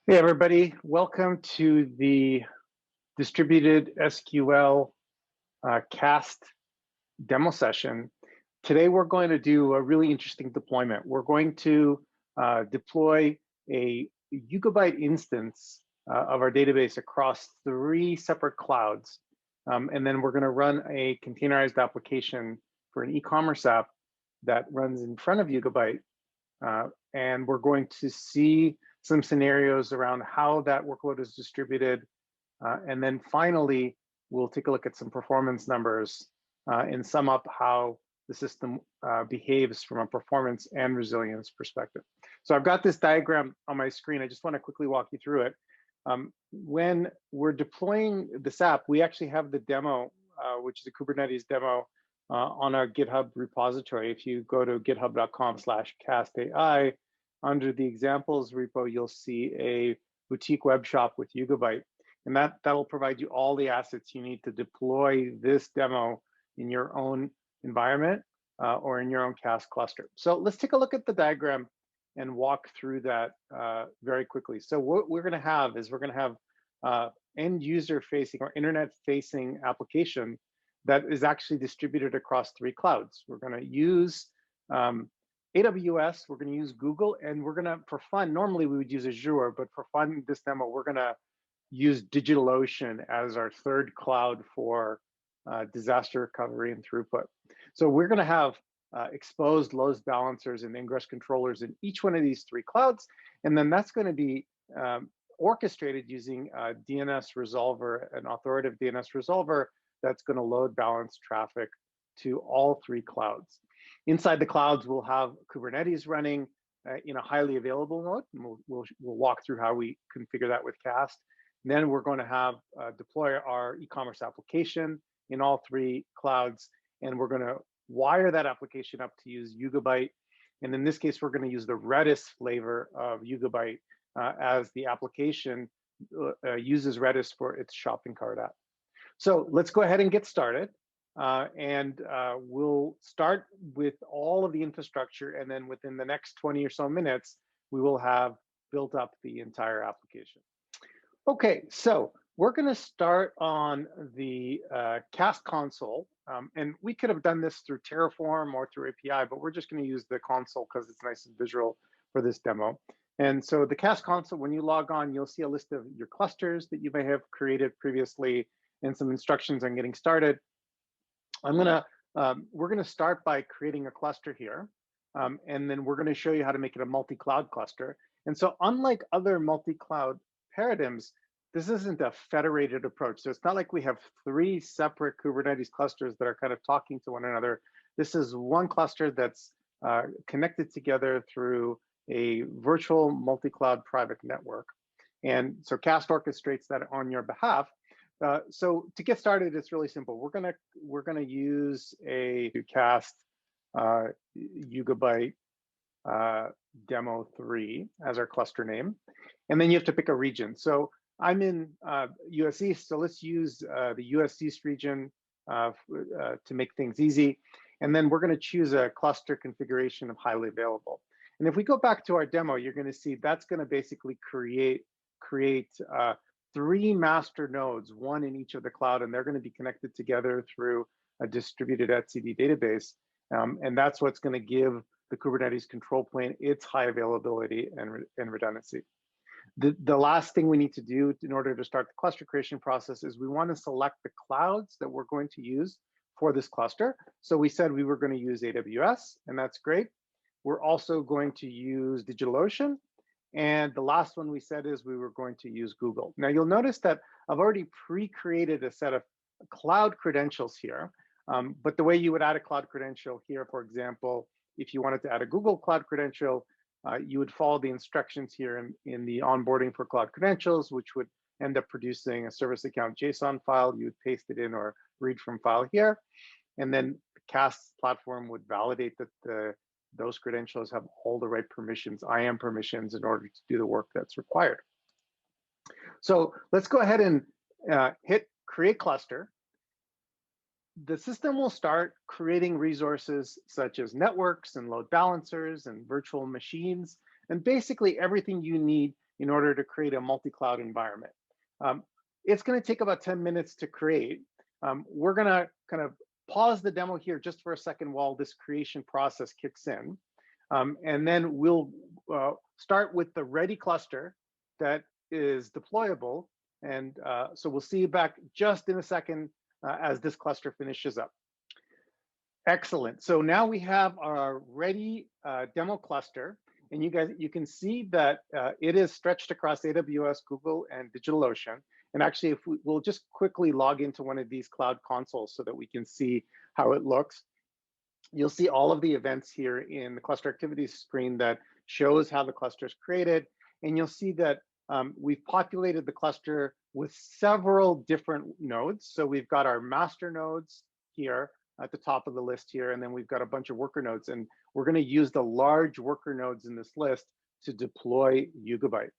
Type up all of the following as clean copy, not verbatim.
Hey everybody, welcome to the distributed SQL cast demo session. Today we're going to do a really interesting deployment. We're going to deploy a Yugabyte instance of our database across 3 separate clouds. And then we're going to run a containerized application for an e-commerce app that runs in front of Yugabyte. And we're going to see some scenarios around how that workload is distributed. And then finally, we'll take a look at some performance numbers and sum up how the system behaves from a performance and resilience perspective. So I've got this diagram on my screen. I just want to quickly walk you through it. When we're deploying this app, we actually have the demo, which is a Kubernetes demo, on our GitHub repository. If you go to github.com/CASTAI, under the examples repo, you'll see a boutique web shop with Yugabyte. And that'll provide you all the assets you need to deploy this demo in your own environment or in your own Cast cluster. So let's take a look at the diagram and walk through that very quickly. So what we're going to have is end user facing or internet facing application that is actually distributed across 3 clouds. We're going to use AWS, we're going to use Google, and we're going to, for fun, normally we would use Azure, but for fun in this demo, we're going to use DigitalOcean as our 3rd cloud for disaster recovery and throughput. So we're going to have exposed load balancers and ingress controllers in each one of these 3 clouds, and then that's going to be orchestrated using a DNS resolver, an authoritative DNS resolver that's going to load balance traffic to all 3 clouds. Inside the clouds, we'll have Kubernetes running in a highly available mode. And we'll walk through how we configure that with Cast. And then we're going to have deploy our e-commerce application in all 3 clouds. And we're going to wire that application up to use Yugabyte. And in this case, we're going to use the Redis flavor of Yugabyte as the application uses Redis for its shopping cart app. So let's go ahead and get started. We'll start with all of the infrastructure, and then within the next 20 or so minutes, we will have built up the entire application. Okay, so we're going to start on the Cast console, and we could have done this through Terraform or through API, but we're just going to use the console because it's nice and visual for this demo. And so the Cast console, when you log on, you'll see a list of your clusters that you may have created previously and some instructions on getting started. We're gonna start by creating a cluster here, and then we're gonna show you how to make it a multi-cloud cluster. And so unlike other multi-cloud paradigms, this isn't a federated approach. So it's not like we have 3 separate Kubernetes clusters that are kind of talking to one another. This is one cluster that's connected together through a virtual multi-cloud private network. And so Cast orchestrates that on your behalf. So to get started, it's really simple. We're gonna use a Cast Yugabyte demo 3 as our cluster name, and then you have to pick a region. So I'm in US East, so let's use the US East region to make things easy. And then we're going to choose a cluster configuration of highly available. And if we go back to our demo, you're going to see that's going to basically create 3 master nodes, 1 in each of the cloud, and they're going to be connected together through a distributed etcd database. And that's what's going to give the Kubernetes control plane its high availability and redundancy. The last thing we need to do in order to start the cluster creation process is we want to select the clouds that we're going to use for this cluster. So we said we were going to use AWS, and that's great. We're also going to use DigitalOcean. And the last one we said is we were going to use Google. Now you'll notice that I've already pre-created a set of cloud credentials here. But the way you would add a cloud credential here, for example, if you wanted to add a Google cloud credential, you would follow the instructions here in the onboarding for cloud credentials, which would end up producing a service account JSON file. You would paste it in or read from file here. And then the Cast platform would validate that those credentials have all the right permissions, IAM permissions, in order to do the work that's required. So let's go ahead and hit create cluster. The system will start creating resources such as networks and load balancers and virtual machines, and basically everything you need in order to create a multi-cloud environment. It's going to take about 10 minutes to create. We're going to kind of pause the demo here just for a second while this creation process kicks in. And then we'll start with the ready cluster that is deployable. And so we'll see you back just in a second as this cluster finishes up. Excellent. So now we have our ready demo cluster. And you can see that it is stretched across AWS, Google, and DigitalOcean. And actually, if we'll just quickly log into one of these cloud consoles so that we can see how it looks. You'll see all of the events here in the cluster activities screen that shows how the cluster is created. And you'll see that we've populated the cluster with several different nodes. So we've got our master nodes here at the top of the list here, and then we've got a bunch of worker nodes. And we're going to use the large worker nodes in this list to deploy Yugabyte.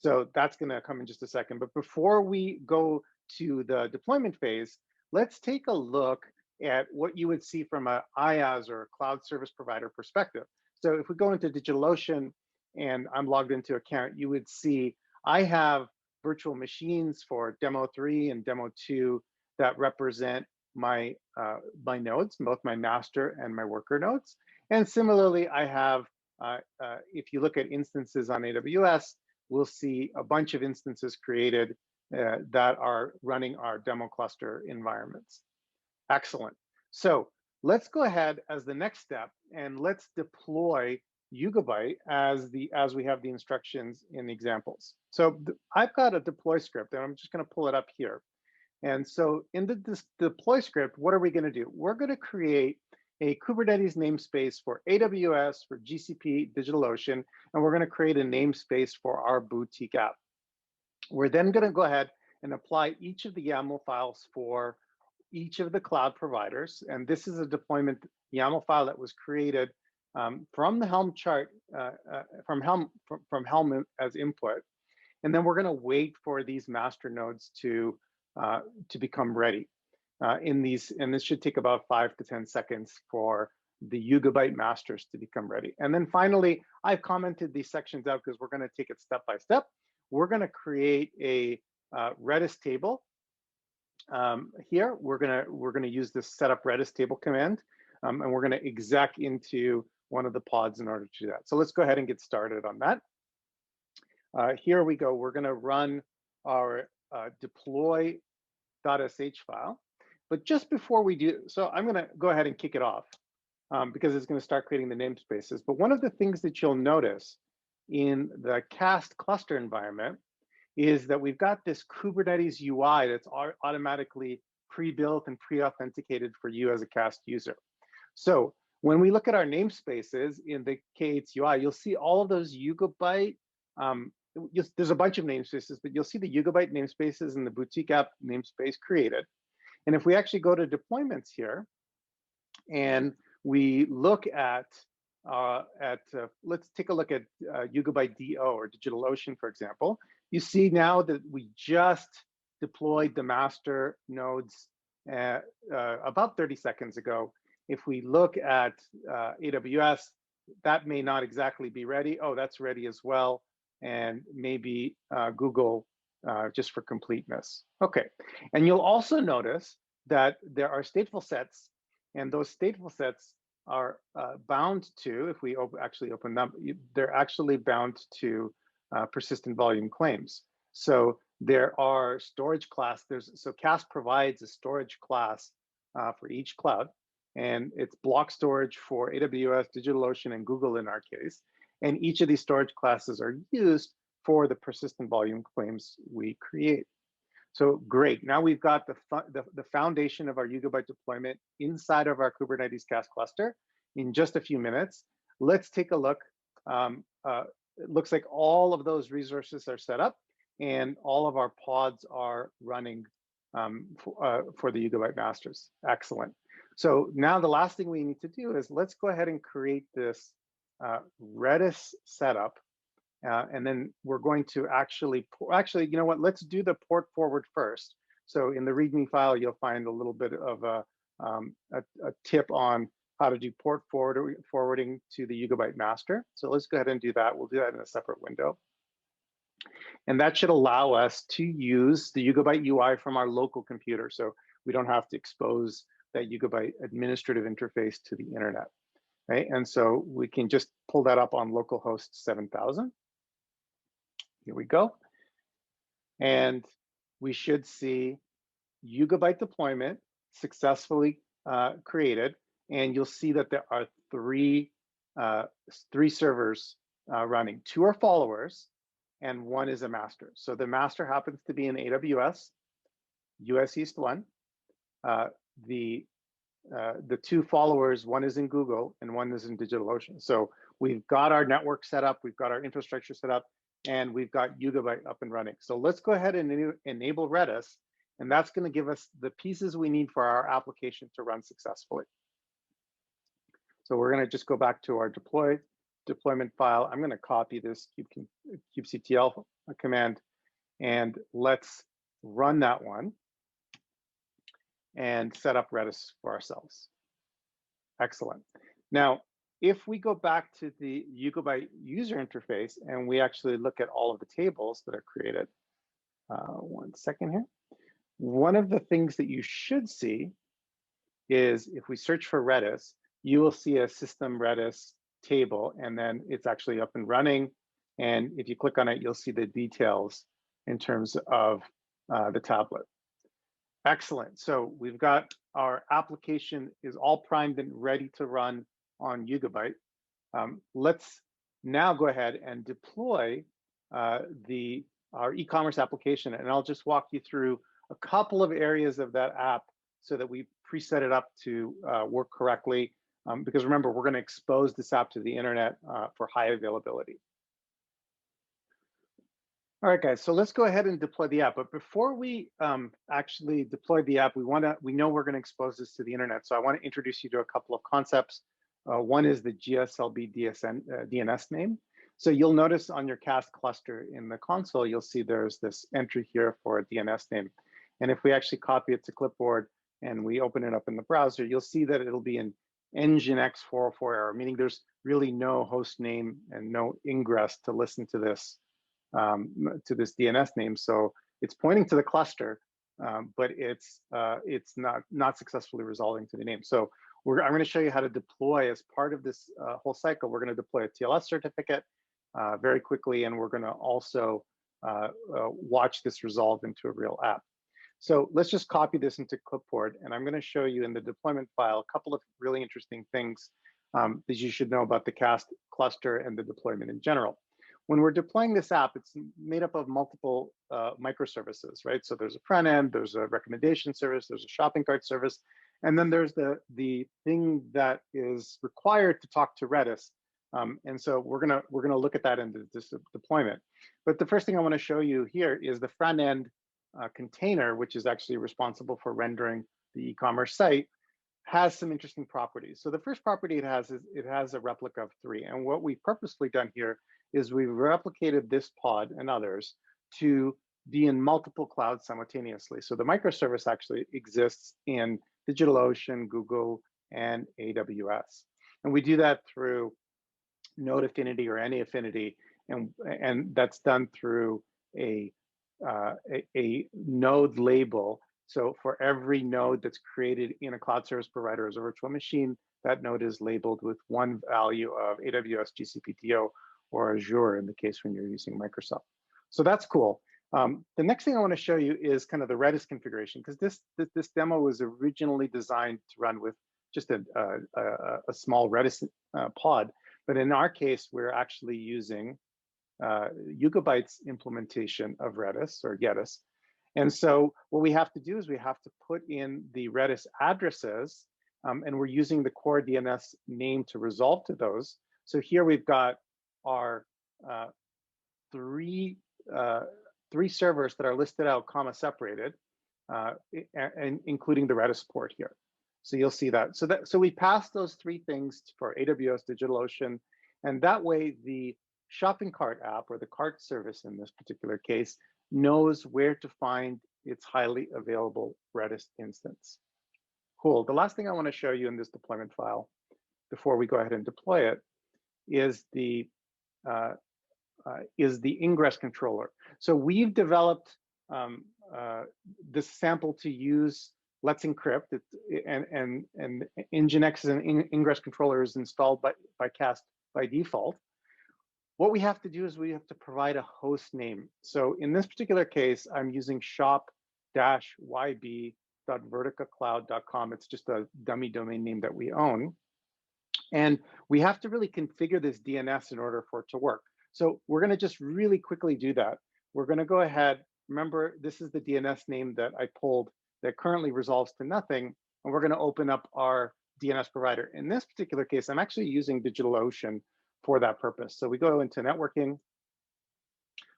So that's going to come in just a second. But before we go to the deployment phase, let's take a look at what you would see from a IaaS or a cloud service provider perspective. So if we go into DigitalOcean and I'm logged into account, you would see I have virtual machines for demo 3 and demo 2 that represent my my nodes, both my master and my worker nodes. And similarly, I have, if you look at instances on AWS, we'll see a bunch of instances created that are running our demo cluster environments. Excellent. So let's go ahead as the next step and let's deploy Yugabyte as we have the instructions in the examples. So I've got a deploy script and I'm just going to pull it up here. And so in this deploy script, what are we going to do? We're going to create a Kubernetes namespace for AWS, for GCP, DigitalOcean, and we're going to create a namespace for our boutique app. We're then going to go ahead and apply each of the YAML files for each of the cloud providers. And this is a deployment YAML file that was created from the Helm chart, from Helm as input. And then we're going to wait for these master nodes to become ready. And this should take about 5 to 10 seconds for the Yugabyte masters to become ready. And then finally, I've commented these sections out because we're going to take it step by step. We're going to create a Redis table. Here, we're going to use this setup Redis table command, and we're going to exec into one of the pods in order to do that. So let's go ahead and get started on that. Here we go. We're going to run our deploy.sh file. But just before we do, so I'm going to go ahead and kick it off because it's going to start creating the namespaces. But one of the things that you'll notice in the Cast cluster environment is that we've got this Kubernetes UI that's automatically pre-built and pre-authenticated for you as a Cast user. So when we look at our namespaces in the K8s UI, you'll see all of those Yugabyte. There's a bunch of namespaces, but you'll see the Yugabyte namespaces and the boutique app namespace created. And if we actually go to deployments here, and we look at let's take a look at Yugabyte DO or DigitalOcean, for example. You see now that we just deployed the master nodes about 30 seconds ago. If we look at AWS, that may not exactly be ready. Oh, that's ready as well. And maybe Google just for completeness. Okay, and you'll also notice that there are stateful sets, and those stateful sets are bound to, if we actually open them, they're actually bound to persistent volume claims. So there are storage class, so CAST provides a storage class for each cloud, and it's block storage for AWS, DigitalOcean, and Google in our case. And each of these storage classes are used for the persistent volume claims we create. So great, now we've got the foundation of our Yugabyte deployment inside of our Kubernetes Cast cluster in just a few minutes. Let's take a look. It looks like all of those resources are set up and all of our pods are running for the Yugabyte masters. Excellent. So now the last thing we need to do is let's go ahead and create this Redis setup. And then we're going to actually, you know what, let's do the port forward first. So in the README file, you'll find a little bit of a tip on how to do port forwarding to the Yugabyte master. So let's go ahead and do that. We'll do that in a separate window. And that should allow us to use the Yugabyte UI from our local computer. So we don't have to expose that Yugabyte administrative interface to the internet, right? And so we can just pull that up on localhost 7000. Here we go. And we should see Yugabyte deployment successfully created. And you'll see that there are three servers running. 2 are followers and 1 is a master. So the master happens to be in AWS, US East 1. The 2 followers, 1 is in Google and 1 is in DigitalOcean. So we've got our network set up, we've got our infrastructure set up, and we've got Yugabyte up and running. So let's go ahead and enable Redis, and that's going to give us the pieces we need for our application to run successfully. So we're going to just go back to our deployment file. I'm going to copy this kubectl command, and let's run that one and set up Redis for ourselves. Excellent. Now, if we go back to the Yugabyte user interface and we actually look at all of the tables that are created, 1 second here. One of the things that you should see is if we search for Redis, you will see a system Redis table, and then it's actually up and running. And if you click on it, you'll see the details in terms of the tablet. Excellent. So we've got our application is all primed and ready to run on Yugabyte. Let's now go ahead and deploy our e-commerce application, and I'll just walk you through a couple of areas of that app so that we preset it up to work correctly. Because remember, we're going to expose this app to the internet for high availability. All right, guys, so let's go ahead and deploy the app. But before we actually deploy the app, we know we're going to expose this to the internet. So I want to introduce you to a couple of concepts. One is the GSLB DNS name. So you'll notice on your Cast cluster in the console, you'll see there's this entry here for a DNS name. And if we actually copy it to clipboard and we open it up in the browser, you'll see that it'll be an Nginx 404 error, meaning there's really no host name and no ingress to listen to this DNS name. So it's pointing to the cluster, but it's not successfully resolving to the name. So I'm going to show you how to deploy as part of this whole cycle. We're going to deploy a TLS certificate very quickly, and we're going to also watch this resolve into a real app. So let's just copy this into clipboard, and I'm going to show you in the deployment file a couple of really interesting things that you should know about the Cast cluster and the deployment in general. When we're deploying this app, it's made up of multiple microservices, right? So there's a front end, there's a recommendation service, there's a shopping cart service, and then there's the thing that is required to talk to Redis. And so we're gonna look at that in this deployment. But the first thing I want to show you here is the front end container, which is actually responsible for rendering the e-commerce site, has some interesting properties. So the first property it has is it has a replica of 3. And what we've purposely done here is we've replicated this pod and others to be in multiple clouds simultaneously. So the microservice actually exists in DigitalOcean, Google, and AWS. And we do that through node affinity or any affinity, and that's done through a node label. So for every node that's created in a cloud service provider as a virtual machine, that node is labeled with one value of AWS, GCP, or Azure in the case when you're using Microsoft. So that's cool. The next thing I want to show you is kind of the Redis configuration, because this demo was originally designed to run with just a small Redis pod. But in our case, we're actually using Yugabyte's implementation of Redis or Redis. And so what we have to do is we have to put in the Redis addresses, and we're using the core DNS name to resolve to those. So here we've got our three servers that are listed out, comma separated, and including the Redis port here. So you'll see that. So we pass those 3 things for AWS, DigitalOcean, and that way the shopping cart app, or the cart service in this particular case, knows where to find its highly available Redis instance. Cool. The last thing I want to show you in this deployment file before we go ahead and deploy it is the is the ingress controller. So we've developed this sample to use Let's Encrypt, and Nginx is an ingress controller is installed by Cast by default. What we have to do is we have to provide a host name. So in this particular case, I'm using shop-yb.verticacloud.com. It's just a dummy domain name that we own. And we have to really configure this DNS in order for it to work. So we're going to just really quickly do that. We're going to go ahead. Remember, this is the DNS name that I pulled that currently resolves to nothing. And we're going to open up our DNS provider. In this particular case, I'm actually using DigitalOcean for that purpose. So we go into networking.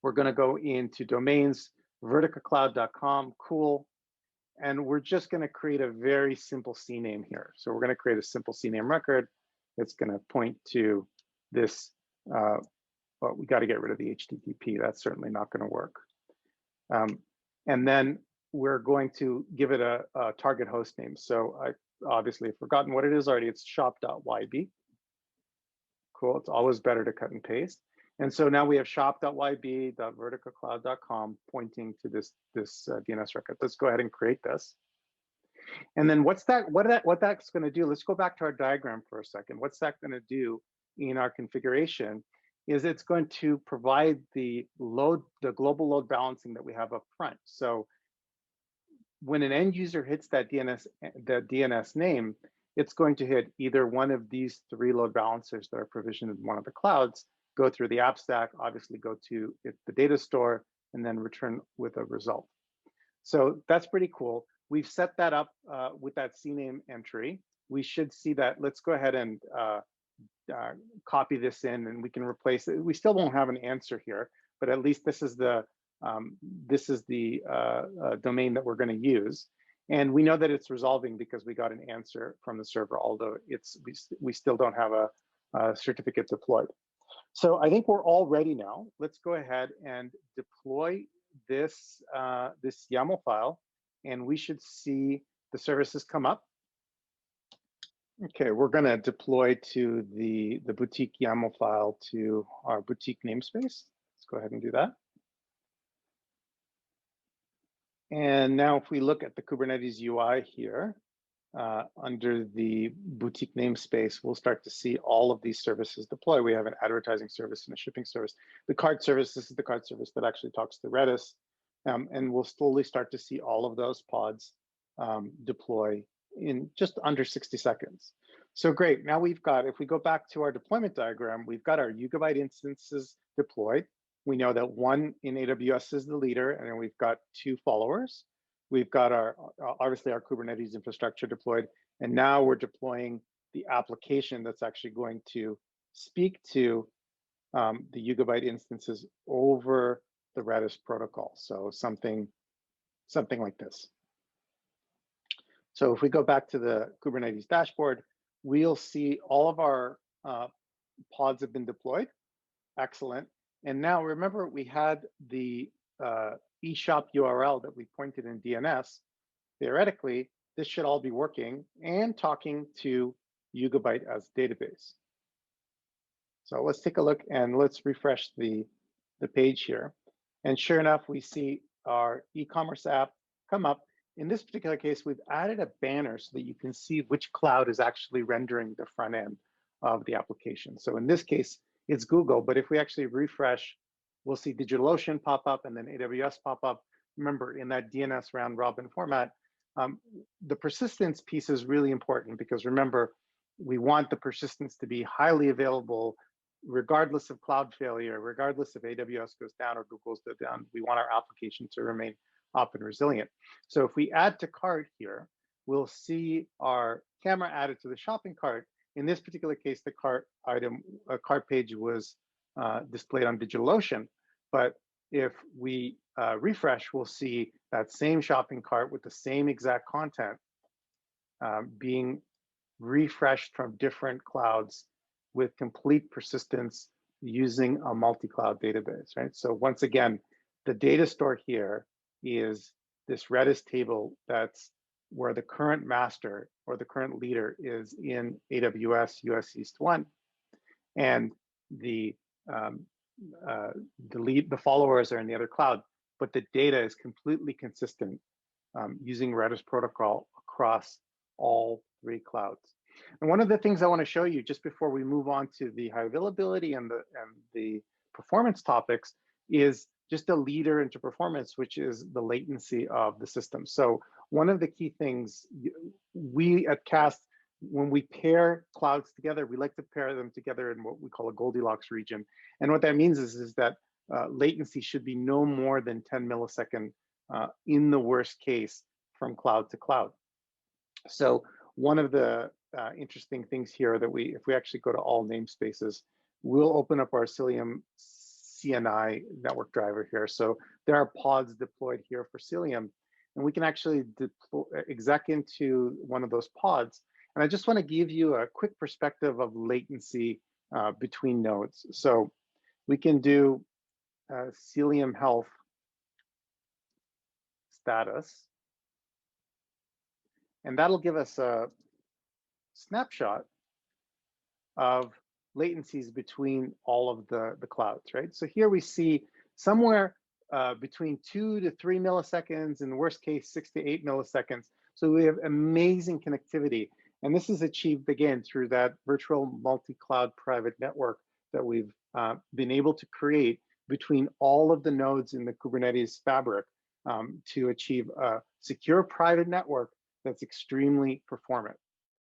We're going to go into domains, verticacloud.com, cool. And we're just going to create a very simple CNAME here. So we're going to create a simple CNAME record. It's going to point to this. Well, we got to get rid of the HTTP. That's certainly not going to work. And then we're going to give it a target host name. So I obviously have forgotten what it is already. It's shop.yb. Cool. It's always better to cut and paste. And so now we have shop.yb.verticacloud.com pointing to this DNS record. Let's go ahead and create this. And then what that's going to do, let's go back to our diagram for a second. What's that going to do in our configuration is it's going to provide the global load balancing that we have up front. So when an end user hits that DNS name, it's going to hit either one of these 3 load balancers that are provisioned in one of the clouds, go through the app stack, obviously go to the data store, and then return with a result. So that's pretty cool. We've set that up with that CNAME entry. We should see that. Let's go ahead and copy this in, and we can replace it. We still won't have an answer here, but at least this is the domain that we're going to use. And we know that it's resolving because we got an answer from the server, although we still don't have a certificate deployed. So I think we're all ready now. Let's go ahead and deploy this YAML file, and we should see the services come up. Okay, we're going to deploy to the boutique YAML file to our boutique namespace. Let's go ahead and do that. And now if we look at the Kubernetes UI here, under the boutique namespace, we'll start to see all of these services deploy. We have an advertising service and a shipping service. The card service, this is the card service that actually talks to Redis. And we'll slowly start to see all of those pods deploy in just under 60 seconds. So great, now we've got, if we go back to our deployment diagram, we've got our Yugabyte instances deployed. We know that one in AWS is the leader, and then we've got 2 followers. We've got obviously our Kubernetes infrastructure deployed, and now we're deploying the application that's actually going to speak to the Yugabyte instances over the Redis protocol. So something like this. So if we go back to the Kubernetes dashboard, we'll see all of our pods have been deployed. Excellent. And now remember, we had the eShop URL that we pointed in DNS. Theoretically, this should all be working and talking to Yugabyte as database. So let's take a look and let's refresh the page here. And sure enough, we see our e-commerce app come up. In this particular case, we've added a banner so that you can see which cloud is actually rendering the front end of the application. So in this case, it's Google, but if we actually refresh, we'll see DigitalOcean pop up and then AWS pop up. Remember, in that DNS round robin format, the persistence piece is really important because remember, we want the persistence to be highly available regardless of cloud failure, regardless if AWS goes down or Google's goes down. We want our application to remain up and resilient. So if we add to cart here, we'll see our camera added to the shopping cart. In this particular case, the cart page was displayed on DigitalOcean. But if we refresh, we'll see that same shopping cart with the same exact content being refreshed from different clouds with complete persistence using a multi-cloud database, right? So once again, the data store here is this Redis table that's where the current master or the current leader is in AWS US East 1. And the the followers are in the other cloud, but the data is completely consistent using Redis protocol across all 3 clouds. And one of the things I want to show you just before we move on to the high availability and the performance topics is just a leader into performance, which is the latency of the system. So one of the key things we at Cast, when we pair clouds together, we like to pair them together in what we call a Goldilocks region. And what that means is that latency should be no more than 10 millisecond in the worst case from cloud to cloud. So one of the interesting things here that if we actually go to all namespaces, we'll open up our Cilium CNI network driver here. So there are pods deployed here for Cilium, and we can actually deploy exec into one of those pods. And I just want to give you a quick perspective of latency between nodes. So we can do Cilium health status, and that'll give us a snapshot of latencies between all of the clouds, right? So here we see somewhere between 2 to 3 milliseconds, in the worst case, 6 to 8 milliseconds. So we have amazing connectivity. And this is achieved, again, through that virtual multi-cloud private network that we've been able to create between all of the nodes in the Kubernetes fabric to achieve a secure private network that's extremely performant.